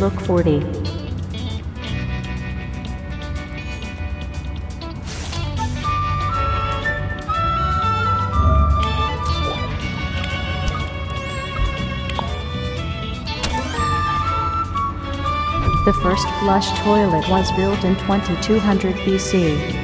look 40. The first flush toilet was built in 2200 BC.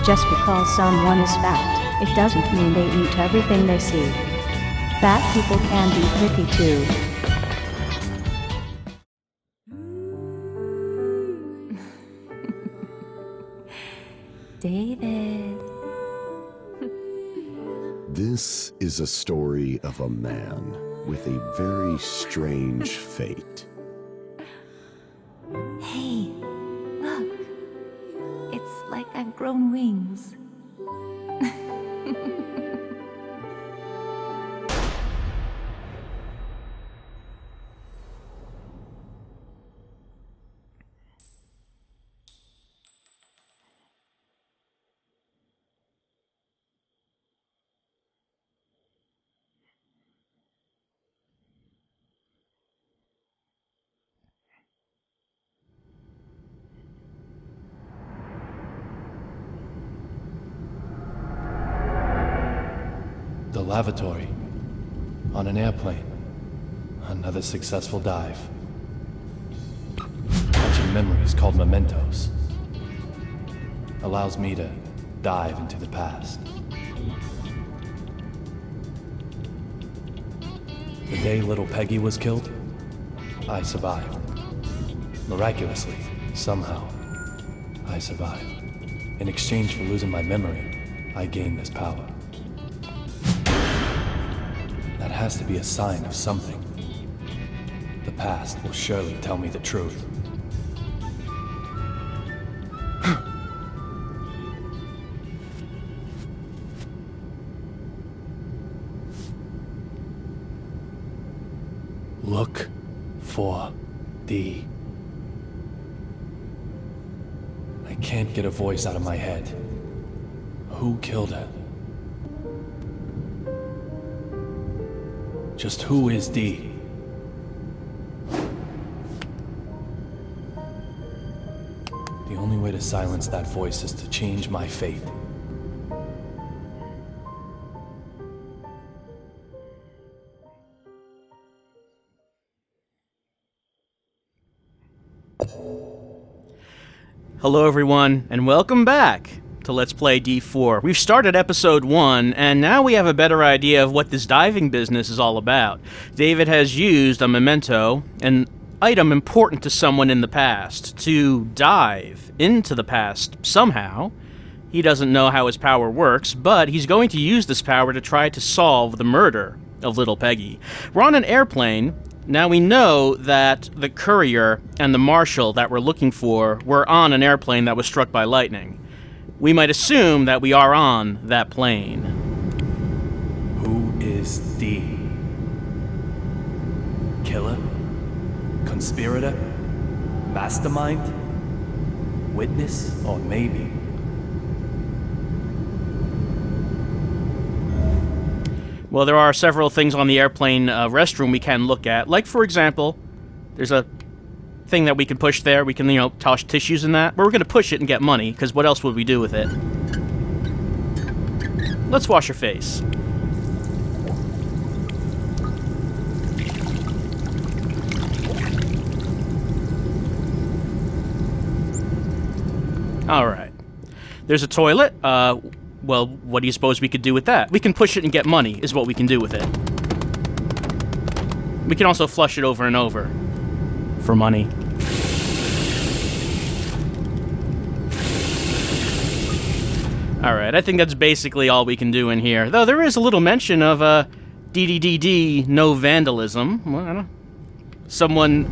Just because someone is fat, it doesn't mean they eat everything they see. Fat people can be picky too. David. This is a story of a man with a very strange fate. Hey, look. It's like I've grown wings. The lavatory. On an airplane. Another successful dive. Catching memories called mementos. Allows me to dive into the past. The day little Peggy was killed, I survived. Miraculously, somehow, I survived. In exchange for losing my memory, I gained this power. That has to be a sign of something. The past will surely tell me the truth. Look for D. I can't get a voice out of my head. Who killed her? Just who is D? The only way to silence that voice is to change my fate. Hello everyone, and welcome back to Let's Play D4. We've started episode 1, and now we have a better idea of what this diving business is all about. David has used a memento, an item important to someone in the past, to dive into the past somehow. He doesn't know how his power works, but he's going to use this power to try to solve the murder of little Peggy. We're on an airplane. Now we know that the courier and the marshal that we're looking for were on an airplane that was struck by lightning. We might assume that we are on that plane. Who is D? Killer? Conspirator? Mastermind? Witness? Or maybe? Well, there are several things on the airplane restroom we can look at. Like, for example, there's a thing that we can push there. We can, toss tissues in that. But we're going to push it and get money, because what else would we do with it? Let's wash your face. Alright. There's a toilet. Well, what do you suppose we could do with that? We can push it and get money, is what we can do with it. We can also flush it over and over. For money. Alright, I think that's basically all we can do in here. Though there is a little mention of, DDDD, no vandalism. Well, I don't know. Someone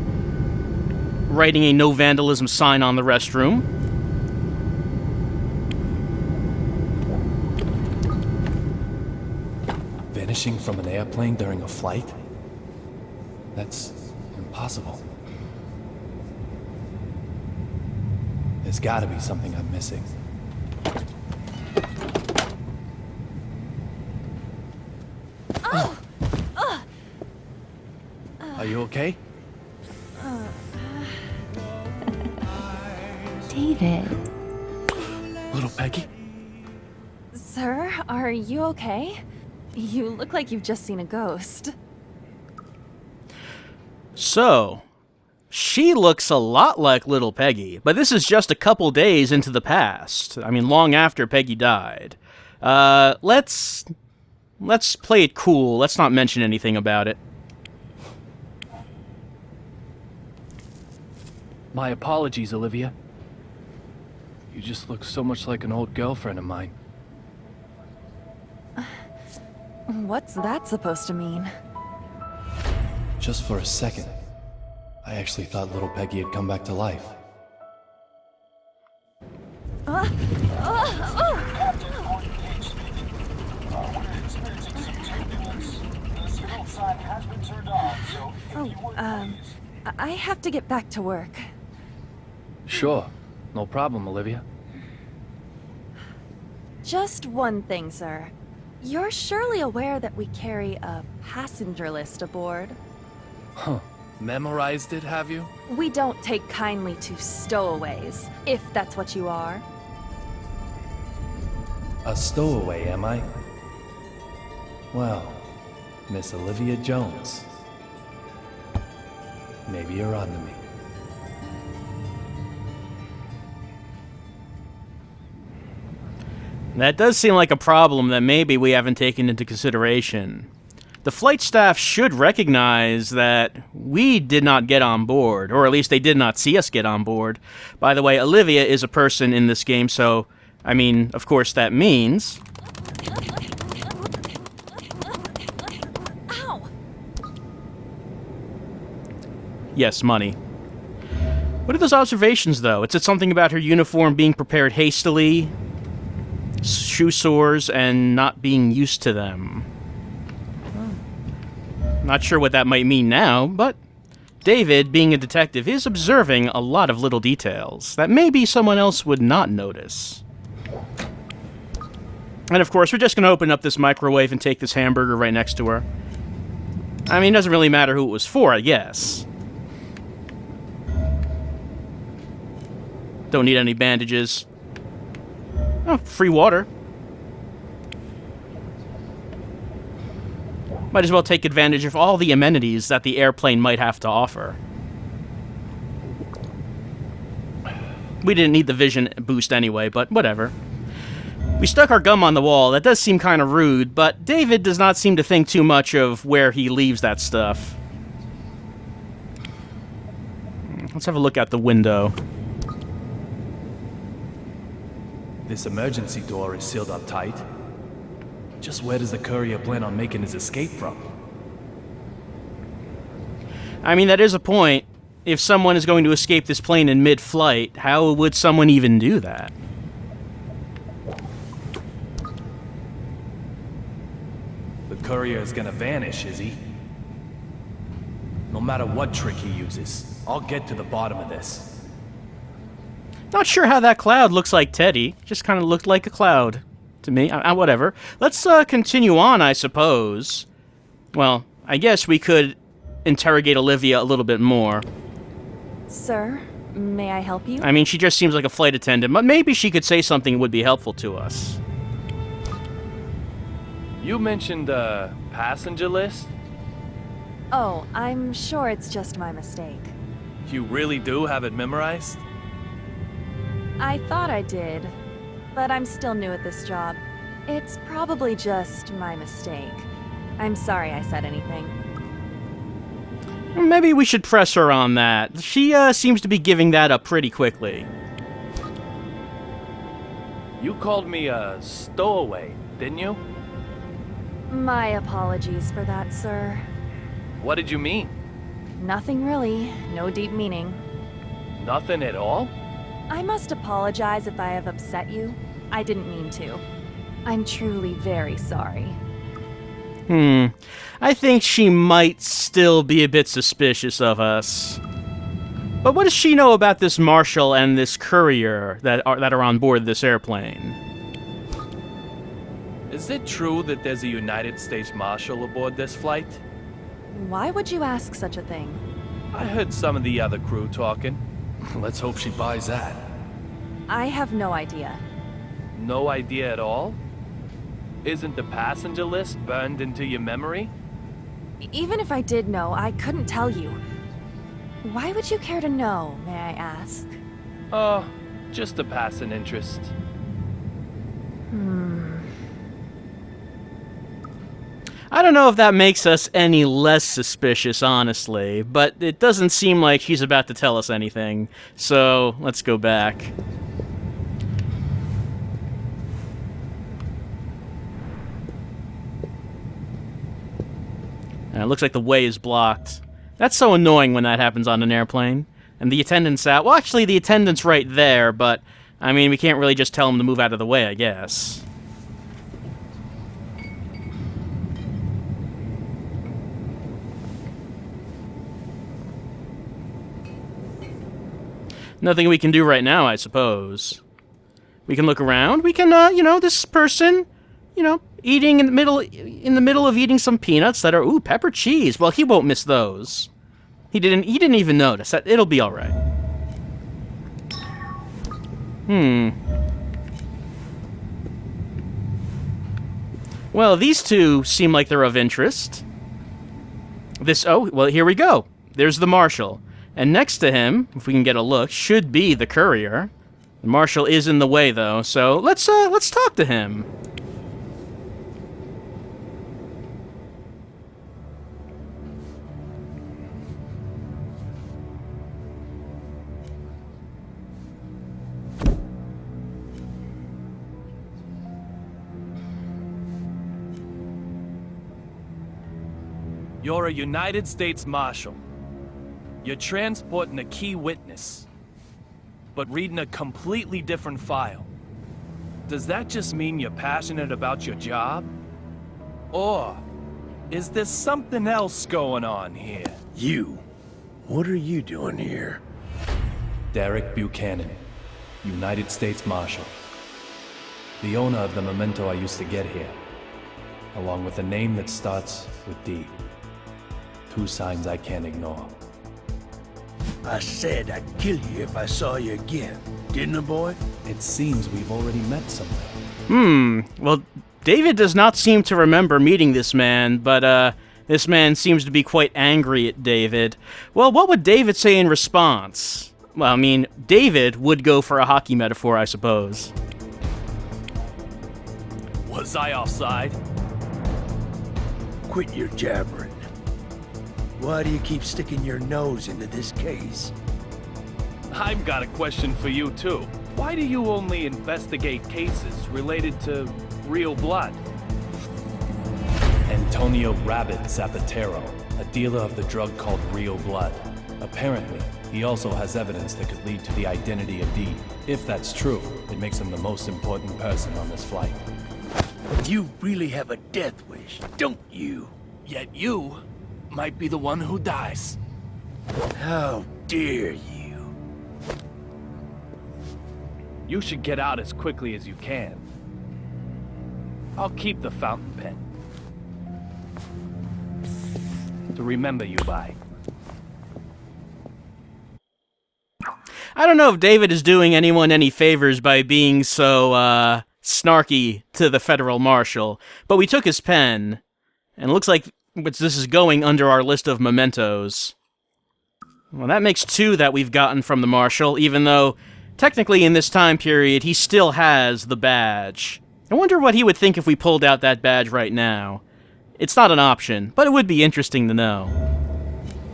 writing a no vandalism sign on the restroom. Vanishing from an airplane during a flight? That's impossible. There's gotta be something I'm missing. Are you okay? David. Little Peggy? Sir, are you okay? You look like you've just seen a ghost. So, she looks a lot like little Peggy, but this is just a couple days into the past. I mean, long after Peggy died. Let's play it cool. Let's not mention anything about it. My apologies, Olivia. You just look so much like an old girlfriend of mine. What's that supposed to mean? Just for a second, I actually thought little Peggy had come back to life. I have to get back to work. Sure, no problem, Olivia. Just one thing, sir. You're surely aware that we carry a passenger list aboard. Huh. Memorized it, have you? We don't take kindly to stowaways, if that's what you are. A stowaway, am I? Well, Miss Olivia Jones. Maybe you're on to me. That does seem like a problem that maybe we haven't taken into consideration. The flight staff should recognize that we did not get on board, or at least they did not see us get on board. By the way, Olivia is a person in this game, so, I mean, of course that means... Ow! Yes, money. What are those observations, though? It said something about her uniform being prepared hastily, shoe sores, and not being used to them. Not sure what that might mean now, but David, being a detective, is observing a lot of little details that maybe someone else would not notice. And of course, we're just going to open up this microwave and take this hamburger right next to her. I mean, it doesn't really matter who it was for, I guess. Don't need any bandages. Oh, free water. Might as well take advantage of all the amenities that the airplane might have to offer. We didn't need the vision boost anyway, but whatever. We stuck our gum on the wall. That does seem kind of rude, but David does not seem to think too much of where he leaves that stuff. Let's have a look out the window. This emergency door is sealed up tight. Just where does the courier plan on making his escape from? I mean, that is a point. If someone is going to escape this plane in mid-flight, how would someone even do that? The courier is gonna vanish, is he? No matter what trick he uses, I'll get to the bottom of this. Not sure how that cloud looks like Teddy. Just kind of looked like a cloud to me. Whatever. Let's continue on, I suppose. Well, I guess we could interrogate Olivia a little bit more. Sir, may I help you? I mean, she just seems like a flight attendant, but maybe she could say something that would be helpful to us. You mentioned a passenger list? Oh, I'm sure it's just my mistake. You really do have it memorized? I thought I did, but I'm still new at this job. It's probably just my mistake. I'm sorry I said anything. Maybe we should press her on that. She seems to be giving that up pretty quickly. You called me a stowaway, didn't you? My apologies for that, sir. What did you mean? Nothing really. No deep meaning. Nothing at all? I must apologize if I have upset you. I didn't mean to. I'm truly very sorry. I think she might still be a bit suspicious of us. But what does she know about this marshal and this courier that are on board this airplane? Is it true that there's a United States Marshal aboard this flight? Why would you ask such a thing? I heard some of the other crew talking. Let's hope she buys that. I have no idea. No idea at all? Isn't the passenger list burned into your memory? Even if I did know, I couldn't tell you. Why would you care to know, may I ask? Oh, just a passing interest. I don't know if that makes us any less suspicious, honestly, but it doesn't seem like she's about to tell us anything. So, let's go back. And it looks like the way is blocked. That's so annoying when that happens on an airplane. And the attendant's out. Well, actually, the attendant's right there, but, I mean, we can't really just tell him to move out of the way, I guess. Nothing we can do right now, I suppose. We can look around. We can, this person, eating in the middle of eating some peanuts that are, pepper cheese. Well, he won't miss those. He didn't even notice. It'll be all right. Well, these two seem like they're of interest. Well, here we go. There's the marshal. And next to him, if we can get a look, should be the courier. The marshal is in the way, though, so let's talk to him. You're a United States Marshal. You're transporting a key witness, but reading a completely different file. Does that just mean you're passionate about your job? Or is there something else going on here? You? What are you doing here? Derek Buchanan, United States Marshal. The owner of the memento I used to get here, along with a name that starts with D. Two signs I can't ignore. I said I'd kill you if I saw you again, didn't I, boy? It seems we've already met somewhere. Well, David does not seem to remember meeting this man, but, this man seems to be quite angry at David. Well, what would David say in response? Well, I mean, David would go for a hockey metaphor, I suppose. Was I offside? Quit your jabbering. Why do you keep sticking your nose into this case? I've got a question for you, too. Why do you only investigate cases related to real blood? Antonio Rabbit Zapatero, a dealer of the drug called Real Blood. Apparently, he also has evidence that could lead to the identity of D. If that's true, it makes him the most important person on this flight. You really have a death wish, don't you? Yet you might be the one who dies. How dare you? You should get out as quickly as you can. I'll keep the fountain pen to remember you by. I don't know if David is doing anyone any favors by being so, snarky to the federal marshal, but we took his pen, and it looks like this is going under our list of mementos. Well, that makes 2 that we've gotten from the marshal, even though, technically in this time period, he still has the badge. I wonder what he would think if we pulled out that badge right now. It's not an option, but it would be interesting to know.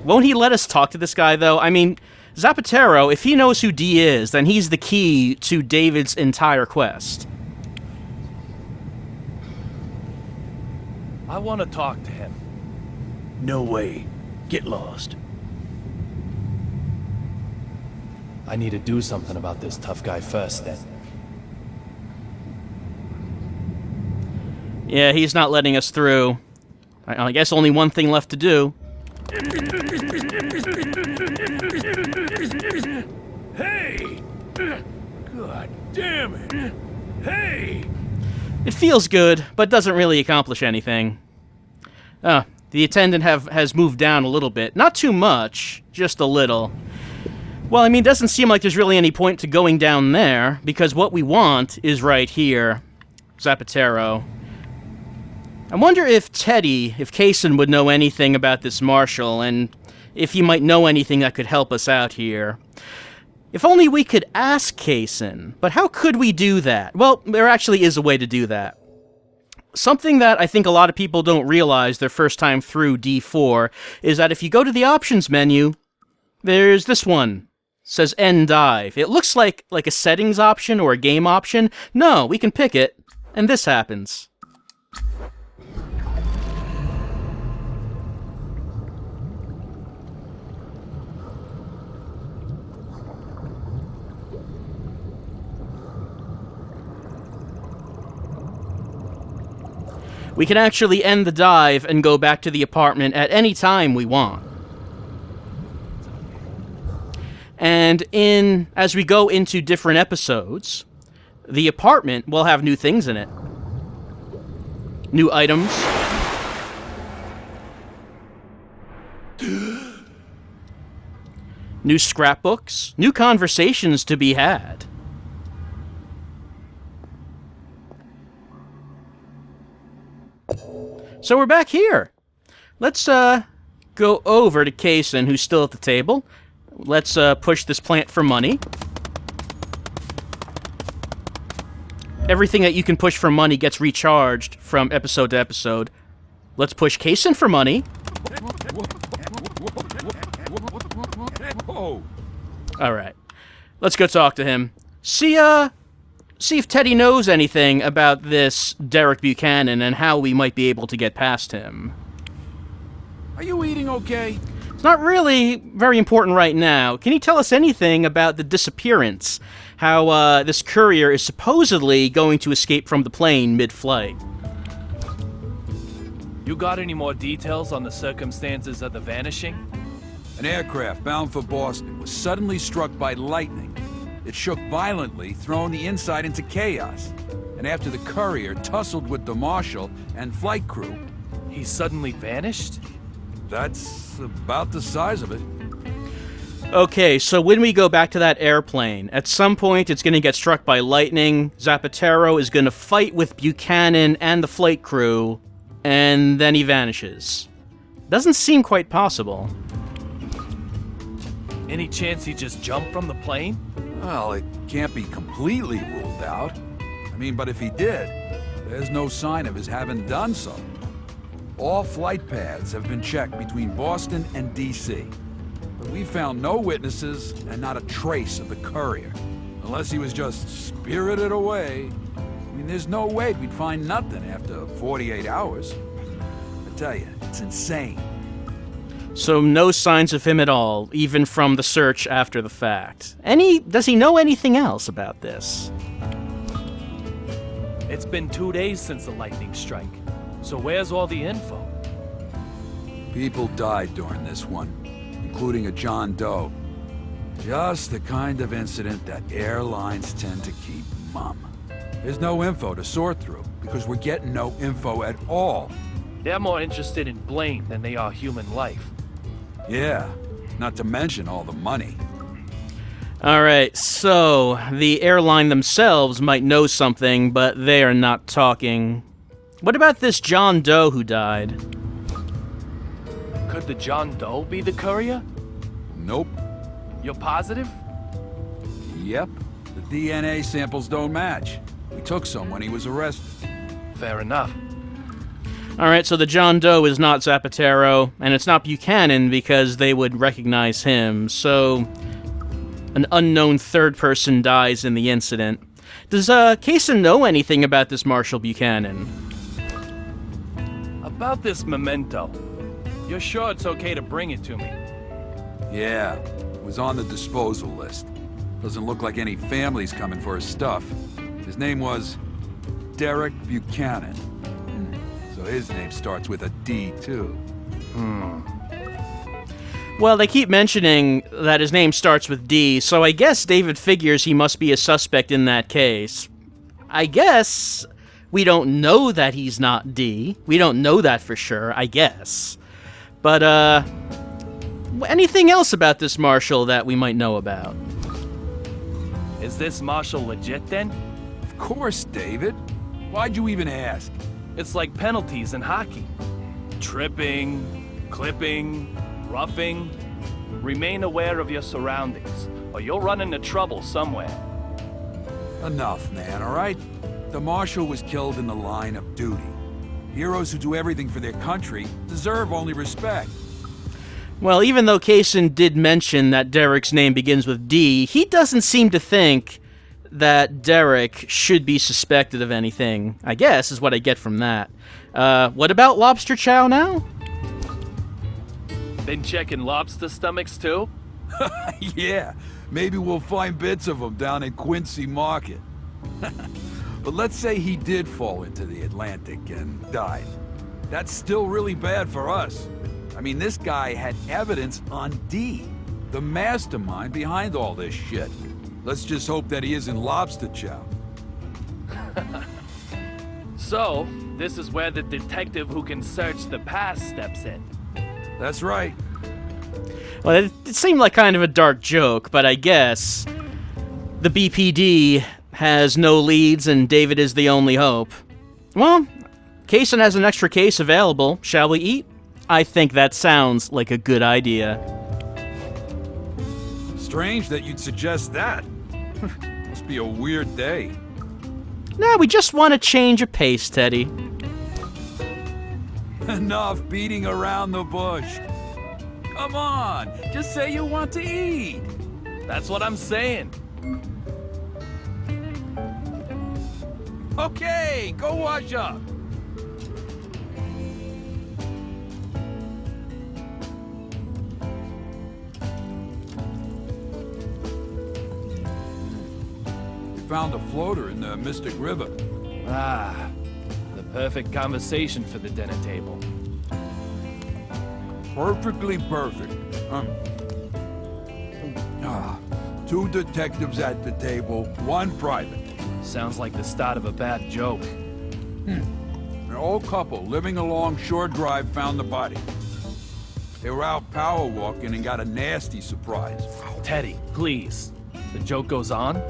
Won't he let us talk to this guy, though? I mean, Zapatero, if he knows who D is, then he's the key to David's entire quest. I want to talk to him. No way. Get lost. I need to do something about this tough guy first, then. Yeah, he's not letting us through. I guess only one thing left to do. Hey! God damn it! Hey! It feels good, but doesn't really accomplish anything. The attendant has moved down a little bit. Not too much, just a little. Well, I mean, it doesn't seem like there's really any point to going down there, because what we want is right here. Zapatero. I wonder if Kaysen would know anything about this marshal, and if he might know anything that could help us out here. If only we could ask Kaysen, but how could we do that? Well, there actually is a way to do that. Something that I think a lot of people don't realize their first time through D4 is that if you go to the options menu, there's this one. It says End Dive. It looks like a settings option or a game option. No, we can pick it, and this happens. We can actually end the dive and go back to the apartment at any time we want. And as we go into different episodes, the apartment will have new things in it. New items. New scrapbooks. New conversations to be had. So we're back here. Let's go over to Kaysen, who's still at the table. Let's push this plant for money. Everything that you can push for money gets recharged from episode to episode. Let's push Kaysen for money. Alright. Let's go talk to him. See if Teddy knows anything about this Derek Buchanan and how we might be able to get past him. Are you eating okay? It's not really very important right now. Can you tell us anything about the disappearance? How this courier is supposedly going to escape from the plane mid-flight? You got any more details on the circumstances of the vanishing? An aircraft bound for Boston was suddenly struck by lightning. It shook violently, throwing the inside into chaos. And after the courier tussled with the marshal and flight crew... He suddenly vanished? That's about the size of it. Okay, so when we go back to that airplane, at some point it's going to get struck by lightning, Zapatero is going to fight with Buchanan and the flight crew, and then he vanishes. Doesn't seem quite possible. Any chance he just jumped from the plane? Well, it can't be completely ruled out. I mean, but if he did, there's no sign of his having done so. All flight paths have been checked between Boston and D.C. But we found no witnesses and not a trace of the courier. Unless he was just spirited away. I mean, there's no way we'd find nothing after 48 hours. I tell you, it's insane. So no signs of him at all, even from the search after the fact. Does he know anything else about this? It's been 2 days since the lightning strike. So where's all the info? People died during this one, including a John Doe. Just the kind of incident that airlines tend to keep mum. There's no info to sort through, because we're getting no info at all. They're more interested in blame than they are human life. Yeah, not to mention all the money. Alright, so the airline themselves might know something, but they are not talking. What about this John Doe who died? Could the John Doe be the courier? Nope. You're positive? Yep. The DNA samples don't match. We took some when he was arrested. Fair enough. Alright, so the John Doe is not Zapatero, and it's not Buchanan because they would recognize him, so an unknown third person dies in the incident. Does Kaysen know anything about this Marshal Buchanan? About this memento. You're sure it's okay to bring it to me? Yeah, it was on the disposal list. Doesn't look like any family's coming for his stuff. His name was Derek Buchanan. So his name starts with a D, too. Well, they keep mentioning that his name starts with D, so I guess David figures he must be a suspect in that case. I guess We don't know that he's not D. We don't know that for sure, I guess. But, anything else about this Marshal that we might know about? Is this Marshal legit then? Of course, David. Why'd you even ask? It's like penalties in hockey. Tripping, clipping, roughing. Remain aware of your surroundings, or you'll run into trouble somewhere. Enough, man, all right? The Marshal was killed in the line of duty. Heroes who do everything for their country deserve only respect. Well, even though Kaysen did mention that Derek's name begins with D, he doesn't seem to think that Derek should be suspected of anything, I guess, is what I get from that. What about Lobster Chow now? Been checking lobster stomachs too? Yeah, maybe we'll find bits of him down at Quincy Market. But let's say he did fall into the Atlantic and died. That's still really bad for us. I mean, this guy had evidence on D, the mastermind behind all this shit. Let's just hope that he isn't Lobster Chow. So, this is where the detective who can search the past steps in. That's right. Well, it seemed like kind of a dark joke, but I guess the BPD has no leads and David is the only hope. Well, Kaysen has an extra case available. Shall we eat? I think that sounds like a good idea. Strange that you'd suggest that. Must be a weird day. Nah, we just want to change of pace, Teddy. Enough beating around the bush. Come on, just say you want to eat. That's what I'm saying. Okay, go wash up. We found a floater in the Mystic River. Ah, the perfect conversation for the dinner table. Perfectly perfect. Two detectives at the table, one private. Sounds like the start of a bad joke. An old couple living along Shore Drive found the body. They were out power walking and got a nasty surprise. Teddy, please. The joke goes on?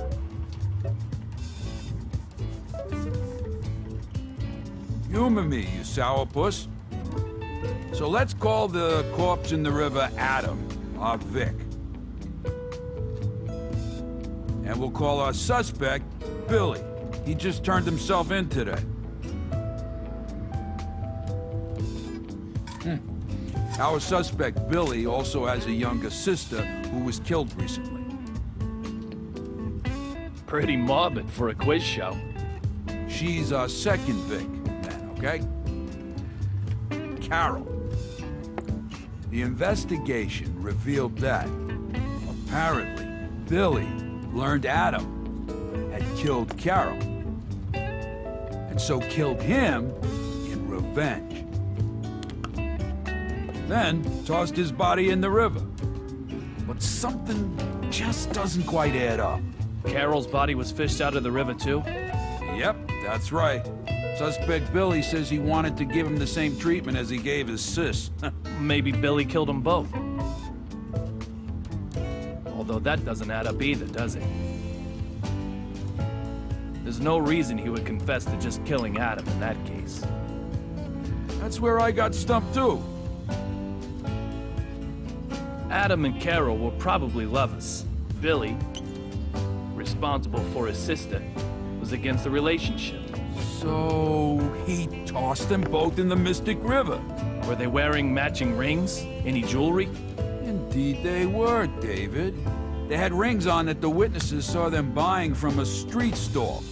Humor me, you sourpuss. So let's call the corpse in the river Adam, or Vic. And we'll call our suspect Billy. He just turned himself in today. Our suspect Billy also has a younger sister who was killed recently. Pretty morbid for a quiz show. She's our second Vic, then, okay? Carol. The investigation revealed that, apparently, Billy learned Adam had killed Carol, and so killed him in revenge. Then tossed his body in the river. But something just doesn't quite add up. Carol's body was fished out of the river too? Yep, that's right. Suspect Billy says he wanted to give him the same treatment as he gave his sis. Maybe Billy killed them both. Although that doesn't add up either, does it? There's no reason he would confess to just killing Adam in that case. That's where I got stumped too. Adam and Carol were probably lovers. Billy, responsible for his sister, was against the relationship. So he tossed them both in the Mystic River. Were they wearing matching rings? Any jewelry? Indeed they were, David. They had rings on that the witnesses saw them buying from a street stall.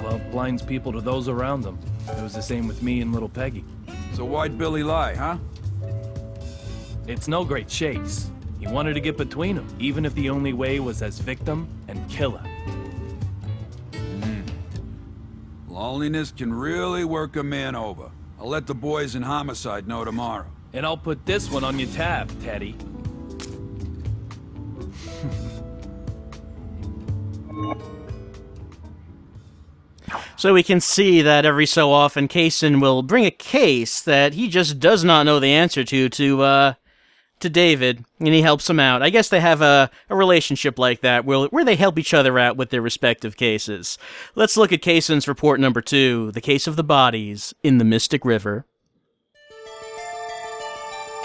Love blinds people to those around them. It was the same with me and little Peggy. So why'd Billy lie, huh? It's no great chase. He wanted to get between them, even if the only way was as victim and killer. Loneliness can really work a man over. I'll let the boys in Homicide know tomorrow. And I'll put this one on your tab, Teddy. So we can see that every so often Kaysen will bring a case that he just does not know the answer to David, and he helps him out. I guess they have a relationship like that where they help each other out with their respective cases. Let's look at Kaysen's report number 2, the case of the bodies in the Mystic River.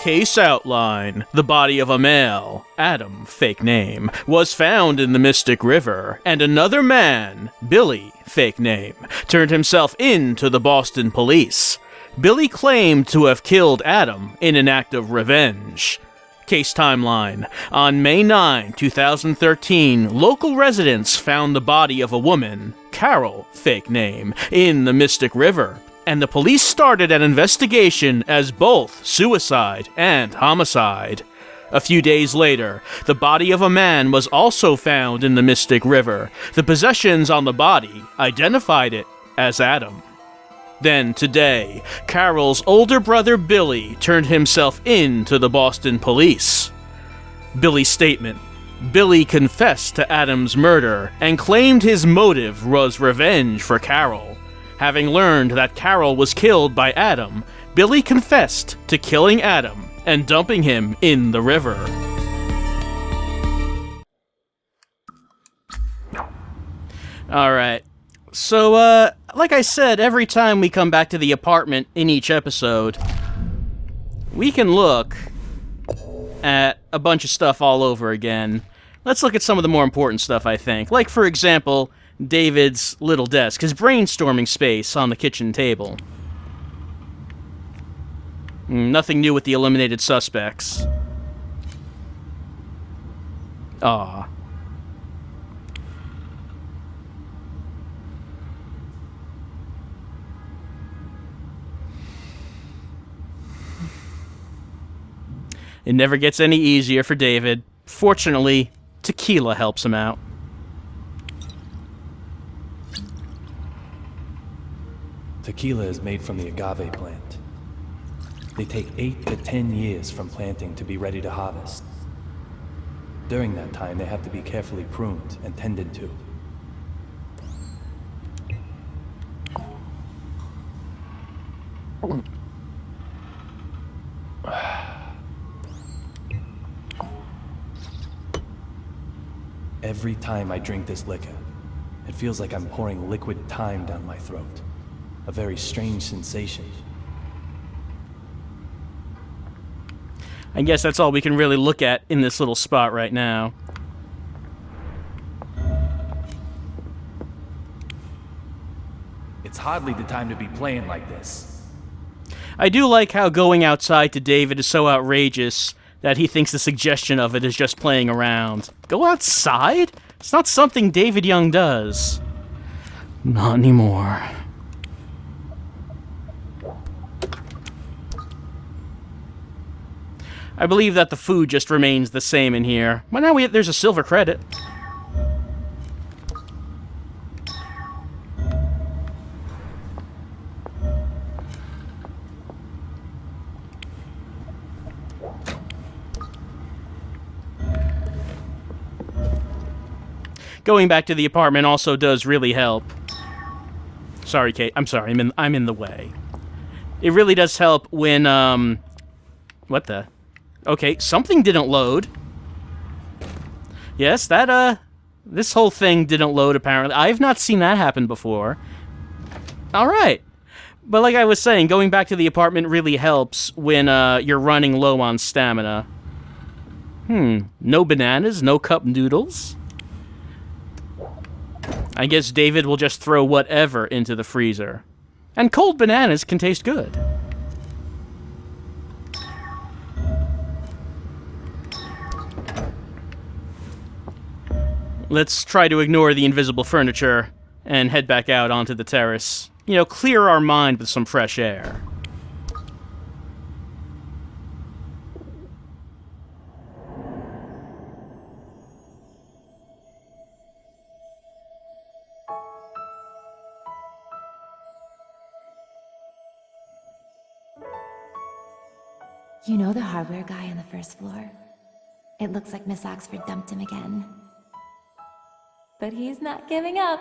Case outline. The body of a male, Adam, fake name, was found in the Mystic River, and another man, Billy, fake name, turned himself in to the Boston police. Billy claimed to have killed Adam in an act of revenge. Case timeline. On May 9, 2013, local residents found the body of a woman, Carol, fake name, in the Mystic River, and the police started an investigation as both suicide and homicide. A few days later, the body of a man was also found in the Mystic River. The possessions on the body identified it as Adam. Then, today, Carol's older brother Billy turned himself in to the Boston police. Billy's statement. Billy confessed to Adam's murder and claimed his motive was revenge for Carol. Having learned that Carol was killed by Adam, Billy confessed to killing Adam and dumping him in the river. Alright. So, like I said, every time we come back to the apartment in each episode, we can look at a bunch of stuff all over again. Let's look at some of the more important stuff, I think. Like, for example, David's little desk, his brainstorming space on the kitchen table. Nothing new with the eliminated suspects. Aww. It never gets any easier for David. Fortunately, tequila helps him out. Tequila is made from the agave plant. They take 8 to 10 years from planting to be ready to harvest. During that time, they have to be carefully pruned and tended to. Every time I drink this liquor, it feels like I'm pouring liquid time down my throat. A very strange sensation. I guess that's all we can really look at in this little spot right now. It's hardly the time to be playing like this. I do like how going outside to David is so outrageous that he thinks the suggestion of it is just playing around. Go outside? It's not something David Young does. Not anymore. I believe that the food just remains the same in here. Well, now there's a silver credit. Going back to the apartment also does really help. Sorry, Kate. I'm sorry. I'm in the way. It really does help when what the? Okay, something didn't load. Yes, that this whole thing didn't load apparently. I've not seen that happen before. All right. But like I was saying, going back to the apartment really helps when you're running low on stamina. No bananas, no cup noodles. I guess David will just throw whatever into the freezer. And cold bananas can taste good. Let's try to ignore the invisible furniture and head back out onto the terrace. You know, clear our mind with some fresh air. You know the hardware guy on the first floor? It looks like Miss Oxford dumped him again. But he's not giving up.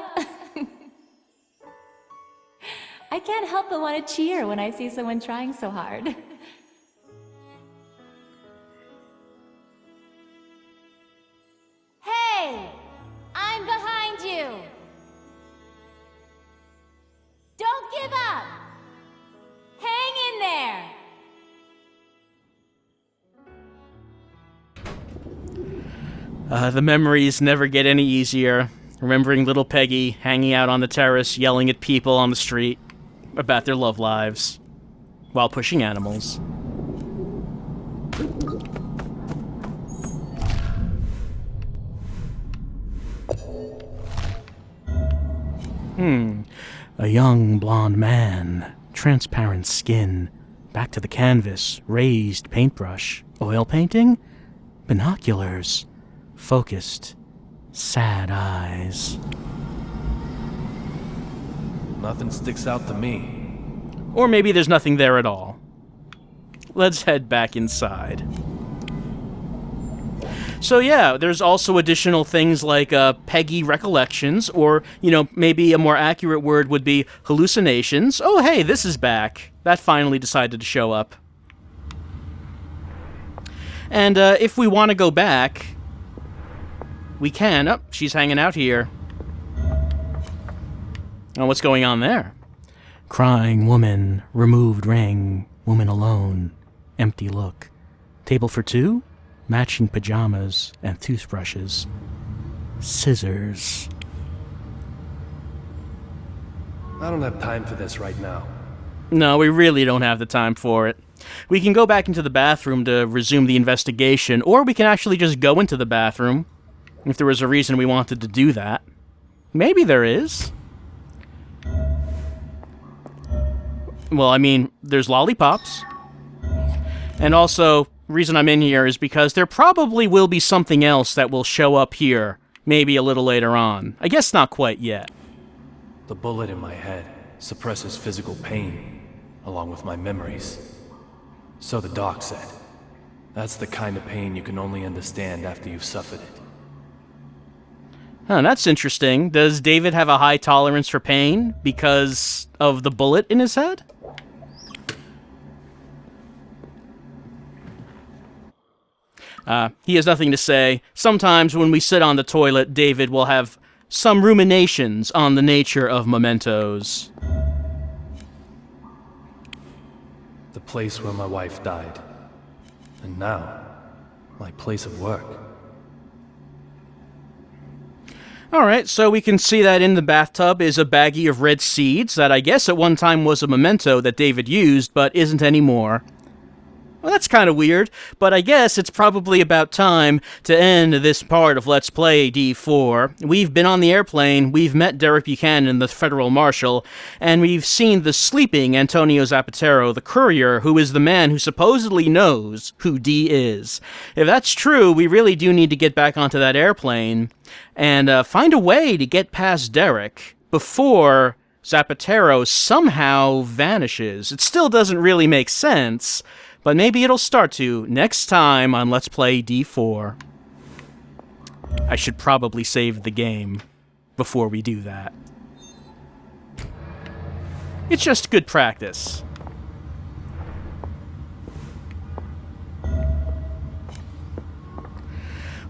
I can't help but want to cheer when I see someone trying so hard. Hey! I'm behind you! Don't give up! Hang in there! The memories never get any easier. Remembering little Peggy hanging out on the terrace, yelling at people on the street about their love lives while pushing animals. A young blonde man, transparent skin, back to the canvas, raised paintbrush, oil painting, binoculars, focused, sad eyes. Nothing sticks out to me. Or maybe there's nothing there at all. Let's head back inside. So yeah, there's also additional things like Peggy recollections, or, maybe a more accurate word would be hallucinations. Oh hey, this is back. That finally decided to show up. And if we want to go back, we can. Oh, she's hanging out here. Oh, what's going on there? Crying woman, removed ring, woman alone, empty look. Table for two? Matching pajamas and toothbrushes. Scissors. I don't have time for this right now. No, we really don't have the time for it. We can go back into the bathroom to resume the investigation, or we can actually just go into the bathroom, if there was a reason we wanted to do that. Maybe there is. Well, I mean, there's lollipops. And also, reason I'm in here is because there probably will be something else that will show up here, maybe a little later on. I guess not quite yet. The bullet in my head suppresses physical pain, along with my memories. So the doc said. That's the kind of pain you can only understand after you've suffered it. Huh, that's interesting. Does David have a high tolerance for pain because of the bullet in his head? He has nothing to say. Sometimes when we sit on the toilet, David will have some ruminations on the nature of mementos. The place where my wife died. And now, my place of work. Alright, so we can see that in the bathtub is a baggie of red seeds that I guess at one time was a memento that David used, but isn't anymore. Well, that's kind of weird, but I guess it's probably about time to end this part of Let's Play D4. We've been on the airplane, we've met Derek Buchanan, the federal marshal, and we've seen the sleeping Antonio Zapatero, the courier, who is the man who supposedly knows who D is. If that's true, we really do need to get back onto that airplane and find a way to get past Derek before Zapatero somehow vanishes. It still doesn't really make sense, but maybe it'll start to next time on Let's Play D4. I should probably save the game before we do that. It's just good practice.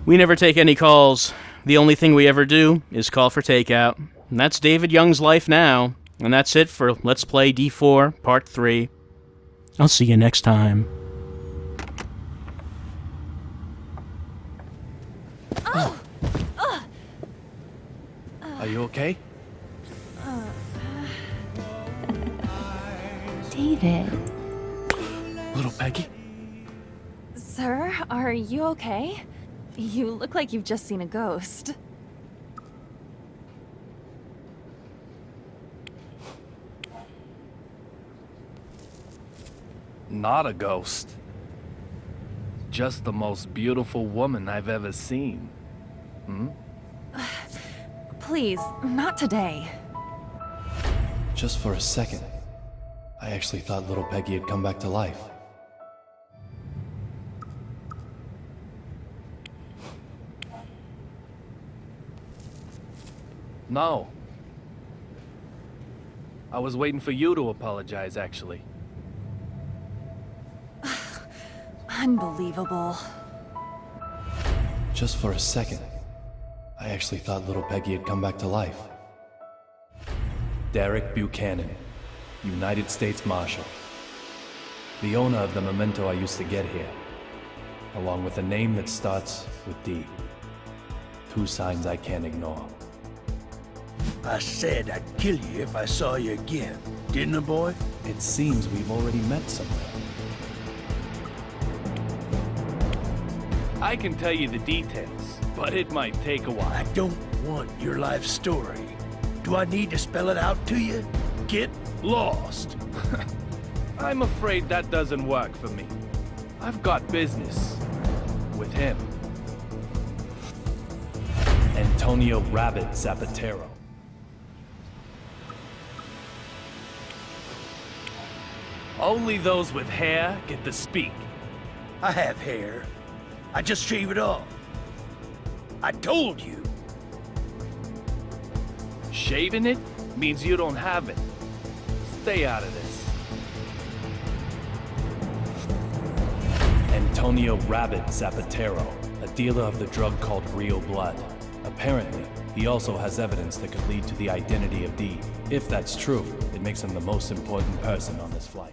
We never take any calls. The only thing we ever do is call for takeout. And that's David Young's life now. And that's it for Let's Play D4 Part 3. I'll see you next time. Are you okay? David. Little Peggy? Sir, are you okay? You look like you've just seen a ghost. Not a ghost. Just the most beautiful woman I've ever seen. Please, not today. Just for a second, I actually thought little Peggy had come back to life. No. I was waiting for you to apologize, actually. Unbelievable. Just for a second, I actually thought little Peggy had come back to life. Derek Buchanan, United States Marshal. The owner of the memento I used to get here, along with a name that starts with D. 2 signs I can't ignore. I said I'd kill you if I saw you again, didn't I, boy? It seems we've already met somewhere. I can tell you the details, but it might take a while. I don't want your life story. Do I need to spell it out to you? Get lost. I'm afraid that doesn't work for me. I've got business with him. Antonio Rabbit Zapatero. Only those with hair get to speak. I have hair. I just shave it off. I told you. Shaving it means you don't have it. Stay out of this. Antonio Rabbit Zapatero, a dealer of the drug called Real Blood. Apparently, he also has evidence that could lead to the identity of D. If that's true, it makes him the most important person on this flight.